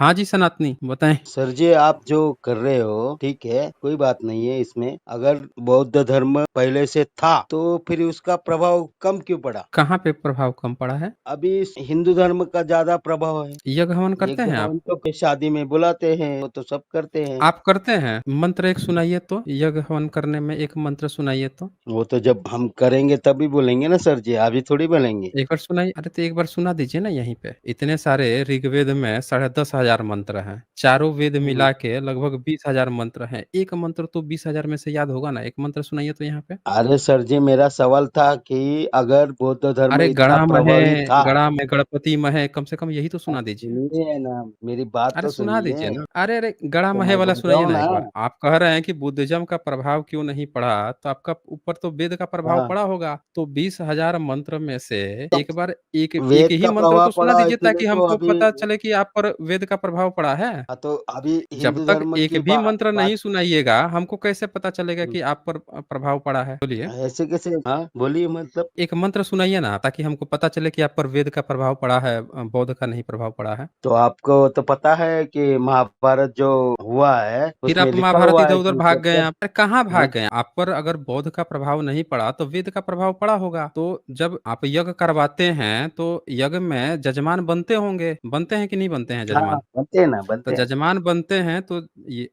हाँ जी, सनातनी बताएं। सर जी, आप जो कर रहे हो ठीक है, कोई बात नहीं है इसमें। अगर बौद्ध धर्म पहले से था तो फिर उसका प्रभाव कम क्यों पड़ा? कहाँ पे प्रभाव कम पड़ा है? अभी हिंदू धर्म का ज्यादा प्रभाव है। यज्ञ हवन करते यज्ञ हैं आप? हवन तो फिर शादी में बुलाते हैं, वो तो सब करते हैं। आप करते हैं? मंत्र एक सुनाइए तो, यज्ञ हवन करने में एक मंत्र सुनाइए तो। वो तो जब हम करेंगे तभी बोलेंगे ना सर जी, अभी थोड़ी बोलेंगे। एक बार सुनाइए। अरे तो एक बार सुना दीजिए ना यहीं पे। इतने सारे ऋग्वेद में 10,500 मंत्र हैं, चारों वेद हम्म। मिला के लगभग 20,000 मंत्र हैं। एक मंत्र तो 20,000 में से याद होगा ना। एक मंत्र सुनाइए तो यहाँ पे। अरे सर जी, मेरा सवाल था कि अगर बौद्ध धर्म अरे इतना प्रभावी था। गणा में गणपति महे, कम से कम यही तो सुना दीजिए। सुनिए ना, मेरी बात अरे तो सुना सुनिए। दीजिए ना। अरे अरे गड़ा तो महे मैं वाला बोल रहा सुनाइए हूँ ना ना। एक बार। आप कह रहे हैं कि बुद्धिज्म का प्रभाव क्यों नहीं पड़ा, तो आपका ऊपर तो वेद का प्रभाव हाँ, पड़ा होगा। तो 20,000 मंत्र में से तो एक बार एक वेद ही का मंत्र प्रभाव तो सुना पड़ा दीजिए, इसलिए ताकि तो हमको अभी। पता चले कि आप पर वेद का प्रभाव पड़ा है। तो अभी जब हिंदू तक धर्म एक की भी मंत्र नहीं बात। सुनाइएगा, हमको कैसे पता चलेगा कि आप पर प्रभाव पड़ा है? बोलिए। ऐसे कैसे? हाँ बोलिए, मतलब। एक मंत्र सुनाइए ना, ताकि हमको पता चले कि आप पर वेद का प्रभाव पड़ा है, बौद्ध का नहीं प्रभाव पड़ा है। तो आपको तो पता है कि महाभारत जो हुआ है फिर उसमें आप लिखा महाभारत हुआ इधर है उधर कि भाग जब गए हैं। तक। आप अरे कहाँ भाग हाँ, गए? आप पर अगर बौद्ध का प्रभाव नहीं पड़ा तो वेद का प्रभाव पड़ा होगा। तो जब आप यज्ञ करवाते हैं तो यज्ञ में जजमान बनते होंगे, बनते हैं कि नहीं बनते हैं हाँ, जजमान? बनते हैं ना, तो बनते हैं। जजमान बनते हैं तो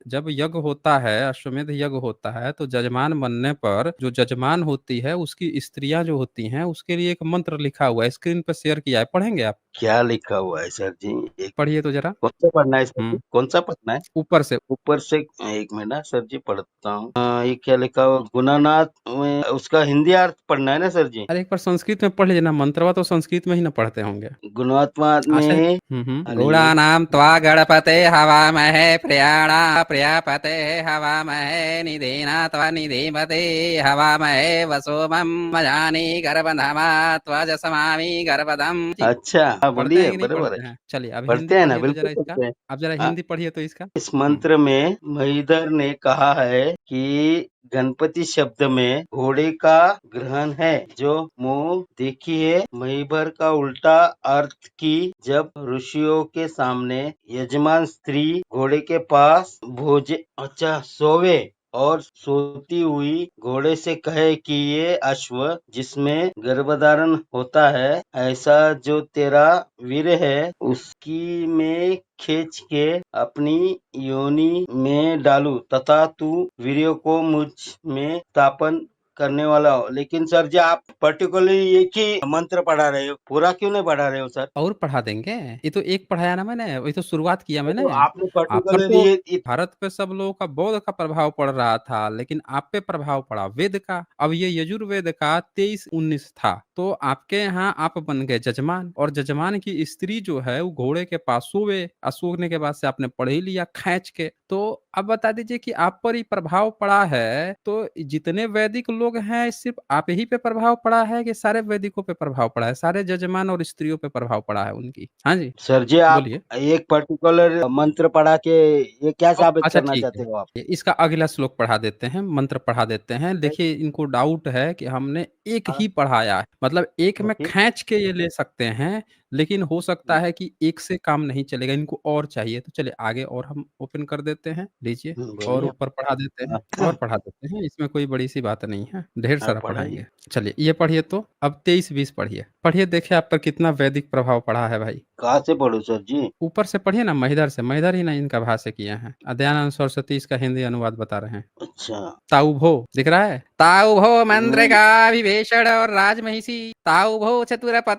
जब यज्ञ होता है, अश्वमेध यज्ञ होता है, तो जजमान बनने पर जो जजमान होती है उसकी स्त्रियां जो होती हैं उसके लिए एक मंत्र लिखा हुआ है, स्क्रीन पर शेयर किया है, पढ़ेंगे आप? क्या लिखा हुआ है सर जी? एक पढ़िए तो जरा। कौन सा पढ़ना है सर जी? हम्म। कौन सा पढ़ना है? ऊपर से। ऊपर से। एक मिनट ना सर जी, पढ़ता हूँ। ये क्या लिखा हुआ? गुणानाथ में उसका हिंदी अर्थ पढ़ना है ना सर जी? अरे एक बार संस्कृत में पढ़ लीजिए ना, मंत्रवा तो संस्कृत में ही ना पढ़ते होंगे। गुणात्मा अच्छा। में। लिए। गुणानां त्वा गणपते हवामहे प्रियाणा प्रियापते हवामहे निधीना त्वा निधिपते हवामहे वसोमं मजानि गर्भधामा त्वजसमामि गर्भदम्। अच्छा, हाँ पढ़ते बोलिए, हैं कि नहीं बराबर है। पढ़ते हैं? चलिए अब हिंदी पढ़ते हैं ना, पढ़िए तो बिल्कुल जरा इसका। पढ़ते हैं। आप जरा हाँ, हिंदी पढ़िए तो इसका। इस मंत्र में महिधर ने कहा है कि गणपति शब्द में घोड़े का ग्रहण है, जो मुंह देखिए महिभर का उल्टा अर्थ की जब ऋषियों के सामने यजमान स्त्री घोड़े के पास भोजे अच्छा सोवे और सोती हुई घोड़े से कहे कि ये अश्व जिसमें गर्भधारण होता है, ऐसा जो तेरा वीर है उसकी में खींच के अपनी योनि में डालूं तथा तू वीर्य को मुझ में स्थापन करने वाला हो। लेकिन सर जी, आप पर्टिकुलरली एक ही मंत्र पढ़ा रहे हो, पूरा क्यों नहीं पढ़ा रहे हो सर? और पढ़ा देंगे। ये तो एक पढ़ाया ना मैंने, वही तो शुरुआत किया मैंने। तो आपने आप पर पर्टिकुलरली तो ये। भारत पे सब लोगों का बौद्ध का प्रभाव पड़ रहा था, लेकिन आप पे प्रभाव पड़ा वेद का। अब ये यजुर्वेद का 23-19 था, तो आपके यहाँ आप बन गए जजमान, और जजमान की स्त्री जो है वो घोड़े के पास सोवे, और सोने के बाद से आपने पढ़ ही लिया खींच के। तो अब बता दीजिए कि आप पर ही प्रभाव पड़ा है, तो जितने वैदिक लोग हैं सिर्फ आप ही पे प्रभाव पड़ा है कि सारे वैदिकों पे प्रभाव पड़ा है, सारे जजमान और स्त्रियों पे प्रभाव पड़ा है उनकी? हाँ जी। सर जी, आप बोलिए। एक पर्टिकुलर मंत्र पढ़ा के ये क्या साबित अच्छा करना ठीक चाहते है। हो आप? इसका अगला श्लोक पढ़ा देते हैं, मंत्र पढ़ा देते हैं। देखिए इनको डाउट है कि हमने एक हाँ, ही पढ़ाया है, मतलब एक में ओके। खींच के ये ले सकते हैं, लेकिन हो सकता है कि एक से काम नहीं चलेगा, इनको और चाहिए। तो चलिए आगे और हम ओपन कर देते हैं, लीजिए। और बोलिए। ऊपर पढ़ा देते हैं, हाँ, और पढ़ा देते हैं, इसमें कोई बड़ी सी बात नहीं है, ढेर सारा आप पढ़ाइए। पढ़ाएंगे। चलिए ये पढ़िए तो। अब 23-20 पढ़िए। पढ़िए, देखिए आप पर कितना वैदिक प्रभाव पड़ा है भाई। कहाँ से पढ़ूं सर जी? ऊपर से पढ़िए ना, महिधर से। महिधर ही ना इनका भाष्य किए हैं, दयानंद सरस्वती इसका हिंदी अनुवाद बता रहे हैं। अच्छा। ताऊ दिख रहा है? ताऊ भो मंत्र हम्म। का विभीषण और राजमहिषी, ताऊ भो चतुरपत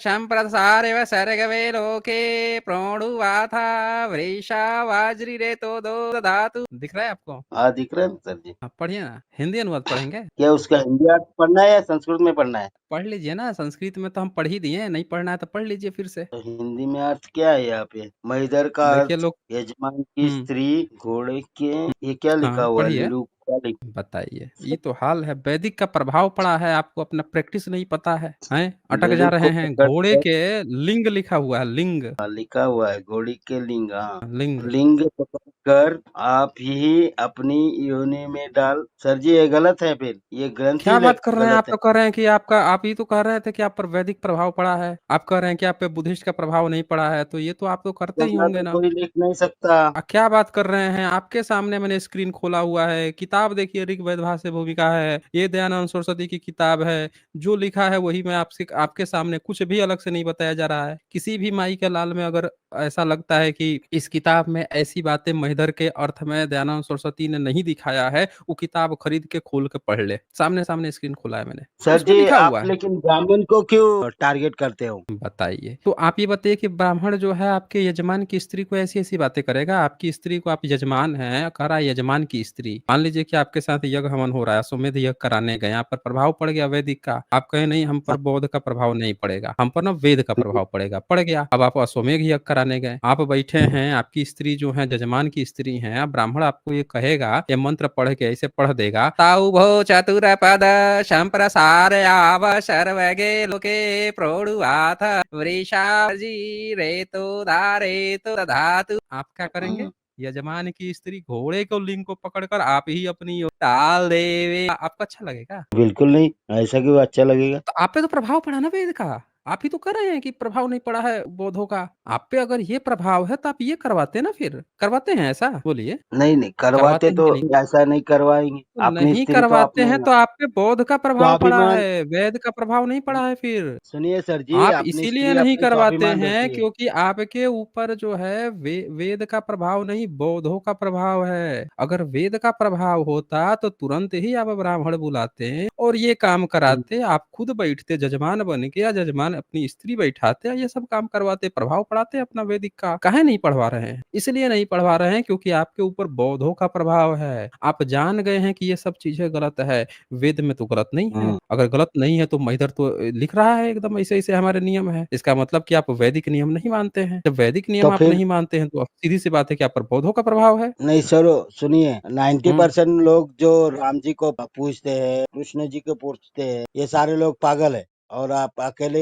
संप्रसारेव सर्गवे लोके प्रोणुवाथा वृषा वाज्री रे तो दो धातु। दिख रहा है आपको? हाँ, दिख रहा है ना सर जी। आप पढ़िए ना, हिंदी अनुवाद पढ़ेंगे? क्या उसका हिंदी अर्थ पढ़ना है या संस्कृत में पढ़ना है? पढ़ लीजिए ना, संस्कृत में तो हम पढ़ ही दिए, नहीं पढ़ना है तो पढ़ लीजिए फिर से। तो हिंदी में अर्थ क्या है यहाँ पे? महिधर का देखिए अर्थ लोग। यजमान की हम्म। स्त्री घोड़े के। ये क्या लिखा हाँ हुआ है? पढ़िए। क्या लिख बताइए, ये तो हाल है। वैदिक का प्रभाव पड़ा है, आपको अपना प्रैक्टिस नहीं पता है, हैं? अटक जा वैदिक रहे को हैं। पकड़ घोड़े कर के लिंग लिखा हुआ है, लिंग, लिखा हुआ है घोड़ी के लिंग, हाँ। लिंग। लिंग पकड़ कर आप ही अपनी योनि में डाल। सर जी ये गलत है, फिर ये ग्रंथ ही क्या बात कर रहे हैं? आप गलत है। तो कह रहे हैं कि आपका आप ही तो कह रहे थे कि आप पर वैदिक प्रभाव पड़ा है। आप कह रहे हैं कि आप पे बुद्धिस्ट का प्रभाव नहीं पड़ा है, तो ये तो आप तो करते ही वरना होंगे तो ना? कोई लिख नहीं सकता। क्या बात कर रहे हैं? आपके सामने मैंने स्क्रीन खोला हुआ है, किताब देखिए, ऋग्वेद भाष्य भूमिका है, ये दयानंद सरस्वती की किताब है। जो लिखा है वही मैं आपसे आपके सामने, कुछ भी अलग से नहीं बताया जा रहा है। किसी भी माई के लाल में अगर ऐसा लगता है कि इस किताब में ऐसी बातें महिधर के अर्थ में दयानंद सरस्वती ने नहीं दिखाया है, वो किताब खरीद के खोल के पढ़ ले। सामने सामने स्क्रीन खोला है मैंने, सर उसमें जी लिखा आप हुआ है। लेकिन ब्राह्मण को क्यों टारगेट करते हो? बताइए। तो आप ये बताइए कि ब्राह्मण जो है आपके यजमान की स्त्री को ऐसी-ऐसी बातें करेगा? आपकी स्त्री को, आप यजमान हैं, कह रहा है यजमान की स्त्री। मान लीजिए कि आपके साथ यज्ञ हवन हो रहा है, अश्वमेध यज्ञ कराने गए, आप पर प्रभाव पड़ गया वैदिक का। आप कहे नहीं, हम पर बौद्ध का प्रभाव नहीं पड़ेगा, हम पर ना वेद का प्रभाव पड़ेगा। पड़ गया। अब आप अश्वमेध यज्ञ कराने गए, आप बैठे हैं, आपकी स्त्री जो है यजमान की स्त्री हैं, अब ब्राह्मण आपको ये कहेगा, ये मंत्र पढ़ के ऐसे पढ़ देगा, ताऊ भो चतुर पद संप्रसारयाव सर्वगे लोके प्रोढ़ुआथ वृषाजी रेतो धारेतो दधातु। आप क्या करेंगे? यजमान की स्त्री घोड़े को लिंग को पकड़कर आप ही अपनी ओर डाल देवे। आपको अच्छा लगेगा? बिल्कुल नहीं, ऐसा क्यों अच्छा लगेगा? तो आप पे तो प्रभाव पड़ा ना वेद का। आप ही तो कह रहे हैं कि प्रभाव नहीं पड़ा है बौद्धों का। आप पे अगर ये प्रभाव है तो आप ये करवाते ना, फिर करवाते हैं ऐसा? बोलिए, नहीं नहीं, करवाते करवाते हैं तो कि नहीं? ऐसा नहीं करवाएंगे। तो अपनी नहीं स्त्री तो करवाते अपने हैं तो आप पे बौद्ध का प्रभाव पड़ा स्वाभिमान। है, वेद का प्रभाव नहीं पड़ा है फिर। सुनिए सर जी, आप अपनी इसीलिए स्त्री नहीं अपने करवाते स्वाभिमान हैं रहती है। क्योंकि आपके ऊपर जो है वेद का प्रभाव नहीं, बौद्धों का प्रभाव है। अगर वेद का प्रभाव होता तो तुरंत ही आप ब्राह्मण बुलाते और ये काम कराते। आप खुद बैठते जजमान बन के, या जजमान अपनी स्त्री बैठाते, ये सब काम करवाते, प्रभाव पढ़ाते अपना वैदिक का। काहे नहीं पढ़वा रहे हैं? इसलिए नहीं पढ़वा रहे हैं क्योंकि आपके ऊपर बौद्धों का प्रभाव है। आप जान गए हैं कि ये सब चीजें गलत है। वेद में तो गलत नहीं है। अगर गलत नहीं है तो महिधर तो लिख रहा है एकदम ऐसे ऐसे हमारे नियम है। इसका मतलब कि आप वैदिक नियम नहीं मानते हैं। जब वैदिक तो नियम आप फिर नहीं मानते हैं तो सीधी सी बात है कि आप पर बौद्धों का प्रभाव है। नहीं सर, सुनिए, हम्म 90% लोग जो राम जी को पूछते हैं, कृष्ण जी को पूछते हैं, ये सारे लोग पागल है। और आप अकेले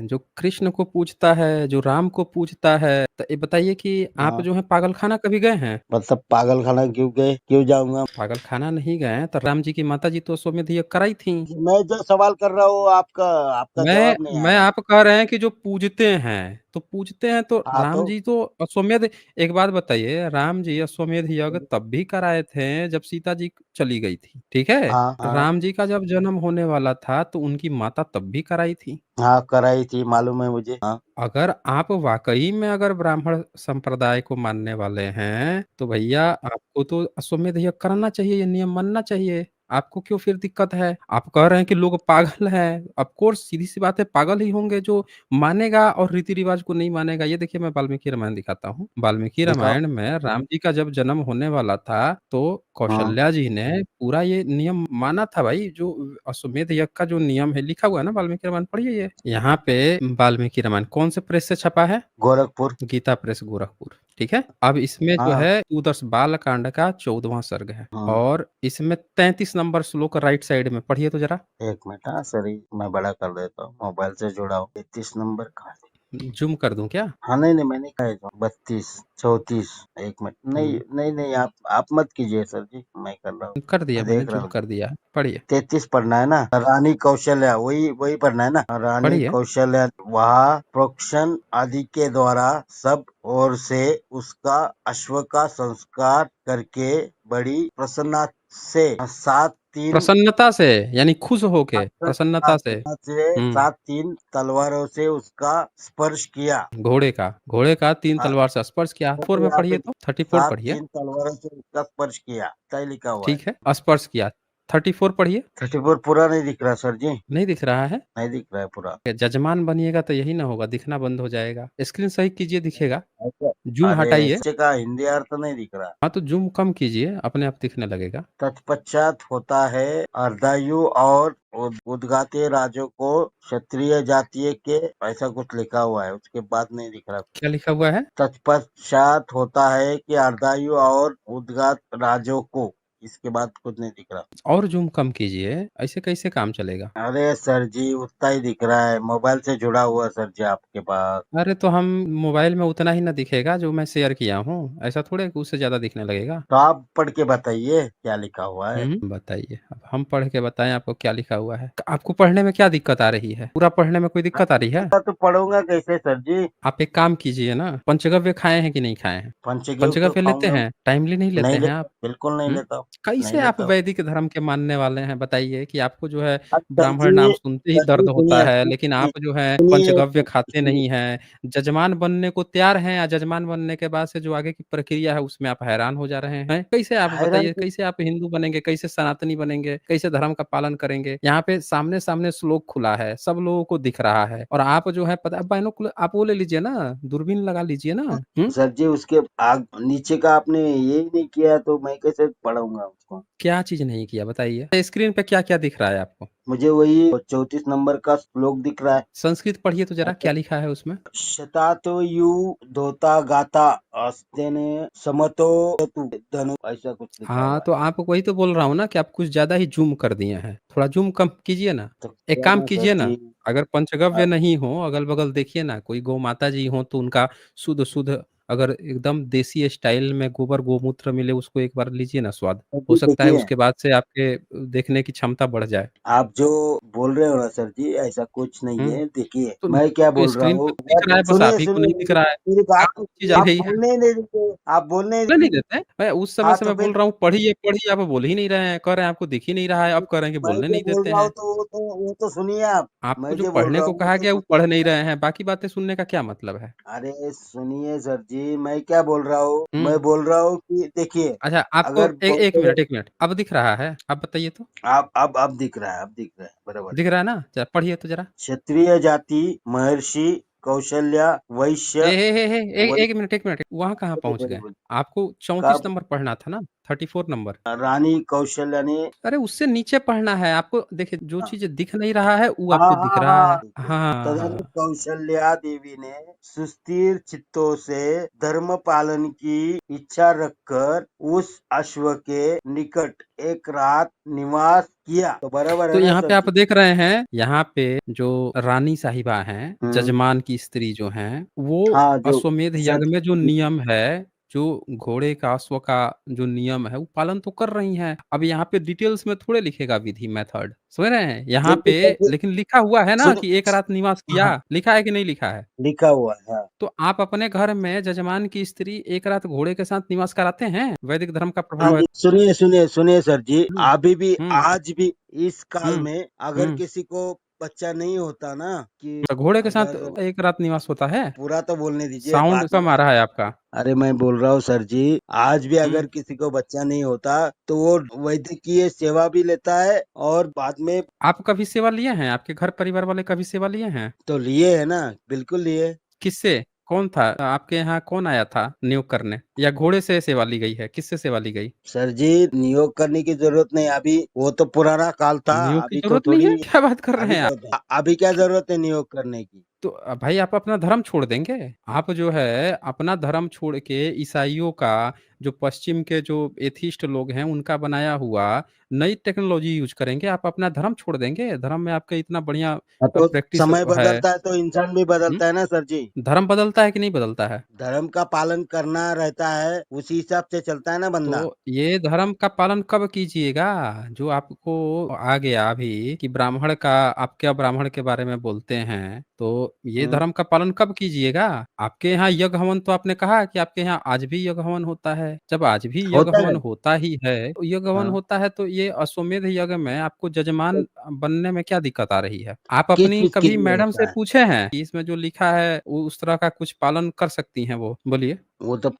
जो कृष्ण को पूछता है, जो राम को पूछता है, तो ये बताइए कि आप हाँ, जो है पागल खाना कभी गए हैं? मतलब पागल खाना क्यों गए, क्यों जाऊंगा? पागल खाना नहीं गए तो राम जी की माता जी तो अश्वमेध यज्ञ कराई थी। मैं जो सवाल कर रहा हूँ आपका आपका मैं जवाब नहीं आ मैं रहा। आप कह रहे हैं कि जो पूजते हैं, तो पूजते हैं तो हाँ राम तो जी तो अश्वमेध। एक बात बताइए, राम जी अश्वमेध यज्ञ तब भी कराए थे जब सीता जी चली गई थी, ठीक है? हाँ हाँ राम जी का जब जन्म होने वाला था तो उनकी माता तब भी कराई थी। हाँ, कराई थी, मालूम है मुझे, हाँ। अगर आप वाकई में अगर ब्राह्मण संप्रदाय को मानने वाले हैं, तो भैया आपको तो अश्वमेध यज्ञ करना चाहिए, ये नियम मानना चाहिए। आपको क्यों फिर दिक्कत है? आप कह रहे हैं कि लोग पागल हैं। ऑफ कोर्स सीधी सी बात है, पागल ही होंगे जो मानेगा और रीति रिवाज को नहीं मानेगा। ये देखिए, मैं वाल्मीकि रामायण दिखाता हूँ। वाल्मीकि दिखाओ। रामायण में राम जी का जब जन्म होने वाला था तो हाँ, कौशल्या जी ने पूरा ये नियम माना था भाई। जो अश्वमेध यज्ञ का जो नियम है लिखा हुआ है ना, वाल्मीकि रामायण पढ़िए। ये यहाँ पे वाल्मीकि रामायण कौन से प्रेस से छपा है? गोरखपुर। गीता प्रेस गोरखपुर, ठीक है। अब इसमें जो हाँ है उदर्श बाल कांड का 14वां सर्ग है हाँ, और इसमें 33 नंबर श्लोक राइट साइड में पढ़िए तो जरा। एक मिनट, हाँ सर, मैं बड़ा कर देता हूँ, मोबाइल से जुड़ा हूँ। 33 नंबर कहाँ है? जूम कर दूं क्या? हाँ नहीं नहीं, मैंने कहा है 32 34। एक मिनट, नहीं हम्म, नहीं नहीं, आप मत कीजिए सर जी, मैं कर रहा हूँ। कर दिया मैं मैंने, देख रहा जूम हूँ। कर दिया। पढ़िए 33 पढ़ना है ना? रानी कौशल्या, वही वही पढ़ना है ना? रानी पढ़िए। कौशल्या वह प्रोक्षण आदि के द्वारा सब ओर से उसका अश्व का संस्कार करके बड़ी प्रसन्नता से सात तीन प्रसन्नता से, यानी खुश होके, प्रसन्नता से। प्रसन्नता से हम्म सात तीन तलवारों से उसका स्पर्श किया। घोड़े का 3 हाँ, तलवार से स्पर्श किया। 4 में यहाँ पे पढ़िए तो 34 सात पढ़िए। तीन तलवारों से उसका स्पर्श किया, क्या लिखा हुआ है? ठीक है, स्पर्श किया। 34 पढ़िए। 34 पूरा नहीं दिख रहा सर जी, नहीं दिख रहा है? नहीं दिख रहा है पूरा। जजमान बनिएगा तो यही ना होगा, दिखना बंद हो जाएगा। स्क्रीन सही कीजिए, दिखेगा। ऐसा? जूम अरे हटाइए। ऐसे का हिंदी अर्थ नहीं दिख रहा। हाँ तो जूम कम कीजिए, अपने आप दिखने लगेगा। तत्पश्चात होता है अर्धायु और उद्गाते राजों को क्षत्रिय जातीय के, ऐसा कुछ लिखा हुआ है, उसके बाद नहीं दिख रहा। क्या लिखा हुआ है? तत्पश्चात होता है कि अर्धायु और उद्गात राजों को इसके बाद कुछ नहीं दिख रहा। और ज़ूम कम कीजिए, ऐसे कैसे काम चलेगा? अरे सर जी उतना ही दिख रहा है, मोबाइल से जुड़ा हुआ सर जी आपके पास। अरे तो हम मोबाइल में उतना ही ना दिखेगा जो मैं शेयर किया हूँ, ऐसा थोड़े है कि उससे ज़्यादा दिखने लगेगा। तो आप पढ़ के बताइए क्या लिखा हुआ है। बताइए, अब हम पढ़ के बताएँ आपको क्या लिखा हुआ है? आपको पढ़ने में क्या दिक्कत आ रही है? पूरा पढ़ने में कोई दिक्कत आ रही है? तो पढ़ूंगा कैसे सर जी। आप एक काम कीजिए ना, पंचगव्य खाए हैं कि नहीं खाए हैं? पंचदेव तो पंचगव्य लेते खाऊंगा। हैं? टाइमली नहीं लेते नहीं हैं लेता, आप? बिल्कुल नहीं हुँ? लेता हूँ। नहीं कैसे आप लेता हूँ। वैदिक धर्म के मानने वाले हैं बताइए कि आपको जो है ब्राह्मण नाम सुनते ही सर जी दर्द होता सुनिए है, लेकिन आप जो है सुनिए पंचगव्य खाते सुनिए। नहीं हैं, जजमान बनने को तैयार हैं या जजमान बनने के बाद से जो आगे की प्रक्रिया है उसमें आप हैरान हो जा रहे हैं। कैसे आप हैरान बताइए कैसे आप हिंदू बनेंगे, कैसे सनातनी बनेंगे, कैसे धर्म का पालन करेंगे? यहाँ पे सामने-सामने श्लोक खुला है, सब लोगों को दिख रहा है और आप जो है पता बाइनोकुलर आप वो ले लीजिए ना, दूरबीन लगा लीजिए ना। हुँ? सर जी उसके आग नीचे का आपने यही नहीं किया तो मैं कैसे पढ़ूंगा उसको। क्या चीज़ नहीं किया बताइए? स्क्रीन पे क्या-क्या दिख रहा है आपको? मुझे वही 34 नंबर का श्लोक दिख रहा है। संस्कृत पढ़िए तो ज़रा अच्छा, क्या लिखा है उसमें? शतातो यू धोता गाता अस्तेने समतो तु धनु ऐसा कुछ लिखा हाँ, हुआ है। तो आप वही तो बोल रहा हूँ ना कि आप कुछ ज़्यादा ही ज़ूम कर दिए हैं। थोड़ा ज़ूम कम कीजिए ना। तो एक क्या काम ना सर कीजिए ना, जी। अगर हाँ, पंचगव्य नहीं हो, अगल-बगल देखिए ना, कोई गौ माता जी हों तो उनका शुद्ध-शुद्ध अगर एकदम देसी स्टाइल में गोबर गोमूत्र मिले उसको एक बार लीजिए ना स्वाद। सर हो जी सकता है देखिए उसके बाद से आपके देखने की क्षमता बढ़ जाए। आप जो बोल रहे हो ना सर जी ऐसा कुछ नहीं हुँ, है। देखिए तो मैं क्या तो बोल रहा स्क्रीन हूँ। पे तो दिख रहा है बस सुनिए आप ही को सुनिए नहीं दिख रहा है। मेरी बात आप चीज़ आ आप रही है। बोलने ही नहीं देते, आप बोलने ही बोलने नहीं नहीं देते? मैं उस समय हाँ से तो मैं बोल फिर रहा हूँ पढ़िए, पढ़िए आप बोल ही नहीं रहे हैं, कह रहे हैं आपको दिख ही नहीं रहा है, अब कह रहे हैं कि मैं बोलने जो नहीं बोल देते रहा हूँ हैं। तो वो तो सुनिए आप। आपको मैं जो जो बोल पढ़ने रहा को हूँ वो कहा तो गया वो पढ़ सुनिए। नहीं रहे हैं, बाकी बातें सुनने का क्या मतलब है? अरे सुनिए सर जी मैं क्या बोल रहा हूँ। हुँ, मैं बोल रहा हूँ कि देखिए अच्छा आपको अगर ए 1 मिनट, अब दिख रहा है? अब बताइए तो? अब दिख रहा है, अब दिख रहा है बराबर। दिख रहा है ना? ज़रा पढ़िए तो ज़रा। क्षत्रिय जाति महर्षि कौशल्या ए वैश्य हे, हे, हे, ए वै 1 मिनट, वहाँ कहाँ बोलिए पहुँच बोलिए गए? बोलिए। आपको का 34 नंबर पढ़ना था ना? 34 नंबर। रानी कौशल्या ने अरे उससे नीचे पढ़ना है, आपको देखिए जो हाँ चीज़ दिख नहीं रहा है, वो हाँ आपको दिख हाँ रहा हाँ है। हाँ, तदनु हाँ। कौशल्या देवी ने सुस्थिर चित्तों से धर्म पालन की इच्छा रखकर उस अश्व के निकट एक रात निवास किया। तो बराबर तो है ना यहाँ पे सर आप जी। देख रहे हैं, यहाँ पे जो रानी साहिबा हैं, हम्म। जजमान की स्त्री जो हैं, वो हाँ जो अश्वमेध सर यज्ञ में जो नियम है, जो घोड़े का, अश्व का जो नियम है, वो पालन तो कर रही हैं। अब यहाँ पे डिटेल्स में थोड़े लिखेगा विधि मेथड, समझ रहे हैं? यहाँ देखिए पे सर जी लेकिन लिखा हुआ है ना सुन कि एक रात निवास हाँ किया, लिखा है कि नहीं लिखा है? लिखा हुआ है हाँ। तो आप अपने घर में जजमान की स्त्री एक रात घोड़े के साथ निवास कराते हैं? वैदिक धर्म का प्रभाव है। सुनिए सुनिए सुनिए सर जी हुँ, अभी भी हुँ, आज भी इस काल हुँ, में अगर हुँ। किसी को बच्चा नहीं होता ना कि तो घोड़े के साथ अगर एक रात निवास होता है? पूरा तो बोलने दीजिए साउंड बाद कम में। आ रहा है आपका। अरे मैं बोल रहा हूँ सर जी आज भी हुँ। अगर किसी को बच्चा नहीं होता तो वो वैद्यकीय सेवा भी लेता है और बाद में आप कभी सेवा लिए हैं? आपके घर परिवार वाले कभी सेवा लिए हैं? तो लिए है ना बिल्कुल लिए। किससे? कौन था? आपके यहाँ कौन आया था नियुक्त करने? या घोड़े से सेवा ली गई है? किससे सेवा ली गई? सर जी नियोग करने की जरूरत नहीं अभी वो तो पुराना काल था। नियुक्त की अभी तो ज़रूरत नहीं थोड़ी है? क्या बात कर रहे अभी हैं आप? तो अभी क्या जरूरत है नियोग करने की। तो भाई आप अपना धर्म छोड़ देंगे? आप जो है अपना धर्म छोड़ के ईसाइयों का जो पश्चिम के जो एथिस्ट लोग हैं उनका बनाया हुआ नई टेक्नोलॉजी यूज़ करेंगे? आप अपना धर्म छोड़ देंगे? धर्म में आपका इतना बढ़िया हाँ, तो प्रैक्टिस समय है। बदलता है तो इंसान भी हुँ? बदलता है ना सर जी। धर्म बदलता है कि नहीं बदलता है? धर्म का पालन करना रहता है उसी हिसाब से चलता है ना बंदा। तो ये धर्म का पालन कब कीजिएगा? जो आपको आ गया अभी कि ब्राह्मण का आप क्या ब्राह्मण के बारे में बोलते हैं, तो ये हम्म, धर्म का पालन कब कीजिएगा? आपके यहाँ यज्ञ हवन तो आपने कहा कि आपके यहाँ आज भी यज्ञ हवन होता है। जब आज भी यज्ञ होता हवन है। होता ही है, तो यज्ञ हवन हाँ होता है तो ये अश्वमेध यज्ञ में आपको तो जजमान बनने में क्या दिक्कत आ रही है? आप किस अपनी चीज के कभी लिए मैडम से होता है। पूछे हैं कि इसमें जो लिखा है वो उस तरह का कुछ पालन कर सकती हैं वो? बोलिए। वो तो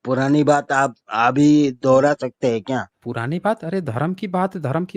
पुरानी बात आप अभी दोहरा सकते हैं क्या। पुरानी बात? अरे धर्म की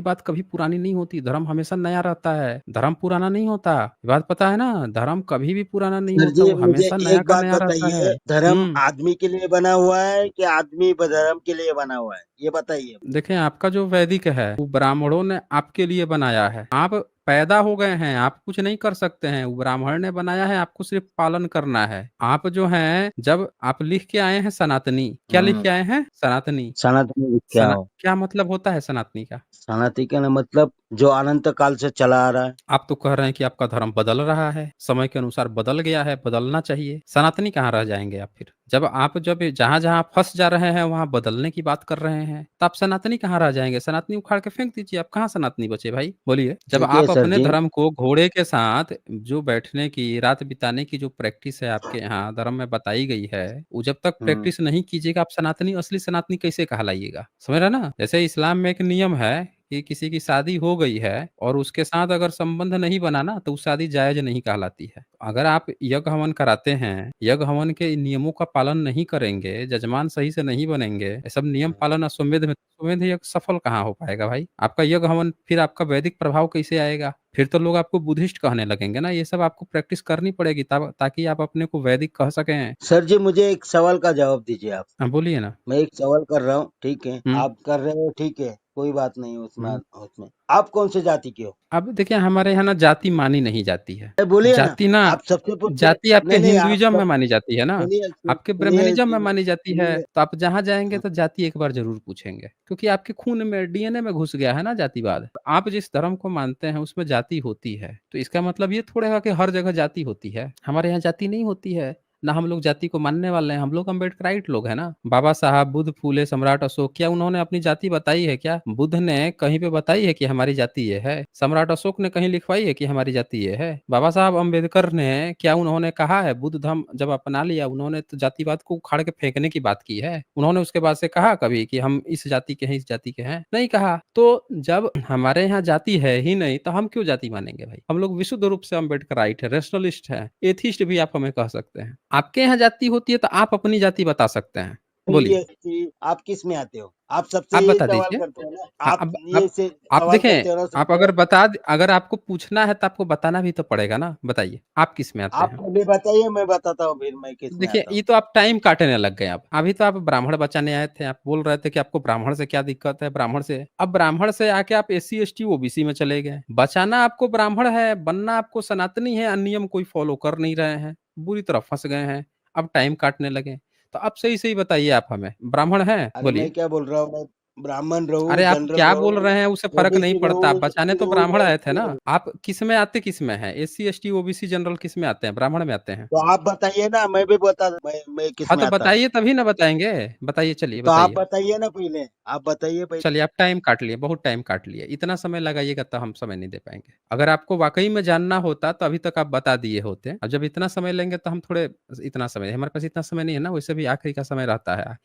बात कभी पुरानी नहीं होती, धर्म हमेशा नया रहता है, धर्म पुराना नहीं होता। ये बात पता है ना? धर्म कभी भी पुराना नहीं सर होता, जी वो मुझे हमेशा नया एक का बात नया रहता है। बताइए धर्म हुँ। आदमी के लिए बना हुआ है कि आदमी धर्म के लिए बना हुआ है ये बताइए। देखें आपका जो वैदिक है, वो ब्राह्मणों ने आपके लिए बनाया है। आप पैदा हो गए हैं, आप कुछ नहीं कर सकते हैं, वो ब्राह्मण ने बनाया है, आपको सिर्फ़ पालन करना है। आप जो हैं, जब आप लिख के आए हैं सनातनी, क्या लिख हम्म के आए हैं? सनातनी। सनातन क्या सना हो। क्या मतलब होता है सनातनी का? सनातनी का मतलब जो अनंत काल से चला आ रहा है। आप तो कह रहे हैं कि आपका धर्म बदल रहा है, समय के अनुसार बदल गया है, बदलना चाहिए। सनातनी कहाँ रह जाएँगे आप फिर? जब जहाँ-जहाँ फँस जा रहे हैं, वहाँ बदलने की बात कर रहे हैं, तो आप सनातनी कहाँ रह जाएँगे? सनातनी उखाड़ के फेंक दीजिए, आप कहाँ सनातनी बचे भाई? बोलिए। जब ठीक है आप सर अपने जी। धर्म को घोड़े के साथ जो बैठने की, रात बिताने की जो प्रैक्टिस है आपके यहाँ धर्म में बताई गई है, वो जब तक हुँ, प्रैक्टिस नहीं कीजिएगा, आप सनातनी असली सनातनी कैसे कहलाइएगा? समझ रहे हैं ना? जैसे इस्लाम में एक नियम है कि किसी की शादी हो गई है और उसके साथ अगर संबंध नहीं बना ना, तो वो शादी जायज़ नहीं कहलाती है। अगर आप यज्ञ हवन कराते हैं, यज्ञ हवन के नियमों का पालन नहीं करेंगे, जजमान सही से नहीं बनेंगे, ये सब नियम हुँ। पालन अश्वमेध में अश्वमेध यज्ञ सफल कहाँ हो पाएगा भाई? आपका यज्ञ हवन फिर आपका वैदिक प्रभाव कैसे आएगा? फिर तो लोग आपको बुद्धिस्ट कहने लगेंगे ना, ये सब आपको प्रैक्टिस करनी पड़ेगी तब ताकि आप अपने को वैदिक कह सकें। सर जी मुझे एक सवाल का जवाब दीजिए आप। हाँ, बोलिए ना। मैं एक सवाल कर रहा हूँ, ठीक है? हुँ, आप कर रहे हो ठीक है, कोई बात नहीं उसमें हुँ। उसमें। आप कौन से जाति के हो? अब देखिए हमारे यहाँ ना जाति मानी नहीं जाती है। बोलिए ना। जाति ना आप सबसे पूछे जाति आपके नहीं, नहीं आप हिंदुइज़्म में सब मानी जाती है ना, सुनिए आपके सुनिए ब्राह्मणिज़्म में सुनिए मानी जाती है, सुनिए। तो आप जहाँ जाएँगे हाँ, तो जाति एक बार ज़रूर पूछेंगे, क्योंकि आपके खून में डीएनए में घुस गया है ना जातिवाद। आप जिस धर्म को मानते हैं उसमें जाति होती है, तो इसका मतलब ये थोड़े है कि हर जगह जाति होती है। हमारे यहाँ जाति नहीं होती है, ना हम लोग जाति को मानने वाले हैं, हम लोग अम्बेडकराइट लोग हैं ना। बाबा साहब, बुद्ध, फूले, सम्राट अशोक क्या उन्होंने अपनी जाति बताई है क्या? बुद्ध ने कहीं पे बताई है कि हमारी जाति ये है? सम्राट अशोक ने कहीं लिखवाई है कि हमारी जाति ये है? बाबा साहब अम्बेडकर ने क्या उन्होंने कहा है बुद्ध धर्म जब अपना लिया उन्होंने तो जातिवाद को उखाड़ के फेंकने की बात की है? उन्होंने उसके बाद से कहा कभी कि हम इस जाति के हैं, इस जाति के हैं? नहीं कहा। तो जब हमारे यहाँ जाति है ही नहीं तो हम क्यों जाति मानेंगे भाई? हम लोग विशुद्ध रूप से अम्बेडकराइट है, रैशनलिस्ट हैं, एथिस्ट भी आप हमें कह सकते हैं। आपके यहाँ जाति होती है तो आप अपनी जाति बता सकते हैं। बोलिए, ये कि आप किस में आते हो? आप सबसे आप यही बता सवाल दीजिए। करते हो ना? हाँ, आप अब ये से आप सवाल देखें, करते हो ना आप सबसे? अगर आपको पूछना है तो आपको बताना भी तो पड़ेगा ना, बताइए, आप किस में आते आप हैं? पहले बताइए, मैं बताता हूँ फिर मैं किस में देखिए, आता ये हूँ। तो आप टाइम काटने लग गए अब। अभी तो आप ब्राह्मण बचाने आए थे, आप बोल रहे थे कि आपको ब्राह्मण से क्या दिक्कत है, ब्राह्मण से। अब ब्राह्मण से आके आप एससी, एसटी, ओबीसी में चले गए। बचाना आपको ब्राह्मण है, बनना आपको सनातनी है, नियम कोई फॉलो कर नहीं रहे हैं, बुरी तरह फँस गए हैं, अब टाइम काटने लगे। तो अब सही-सही बताइए आप हमें, ब्राह्मण हैं? अरे मैं बोलिए। क्या बोल रहा हूँ, मैं ब्राह्मण रहूँ, अरे आप जनरल क्या बोल रहूँ, रहे हैं उससे फ़र्क नहीं ओबीसी पड़ता, रहूँ, आप बचाने एससी तो रहूँ, ब्राह्मण मैं आए थे क्यों ना। रहूँ? आप किसमें आते किसमें हैं? एससी, एसटी, ओबीसी, जनरल किसमें आते हैं? ब्राह्मण में आते हैं। तो आप बताइए ना, मैं भी बता मैं किस हाँ, में तो आता हूँ? बताइए तभी ना बताएँगे। बताइए चलिए तो आप बताइए। बताइए ना पहले, आप बताइए पहले। चलिए आप टाइम काट लिए, बहुत टाइम काट लिए। इतना समय लगाइएगा तो हम समय नहीं दे पाएँगे। अगर आपको वाक़ई में जानना होता तो अभी तक आप बता दिए होते। अब जब इतना समय लेंगे तो हम थोड़े इतना समय हमारे पास इतना समय नहीं है ना, वैसे भी आखिरी का समय रहता है।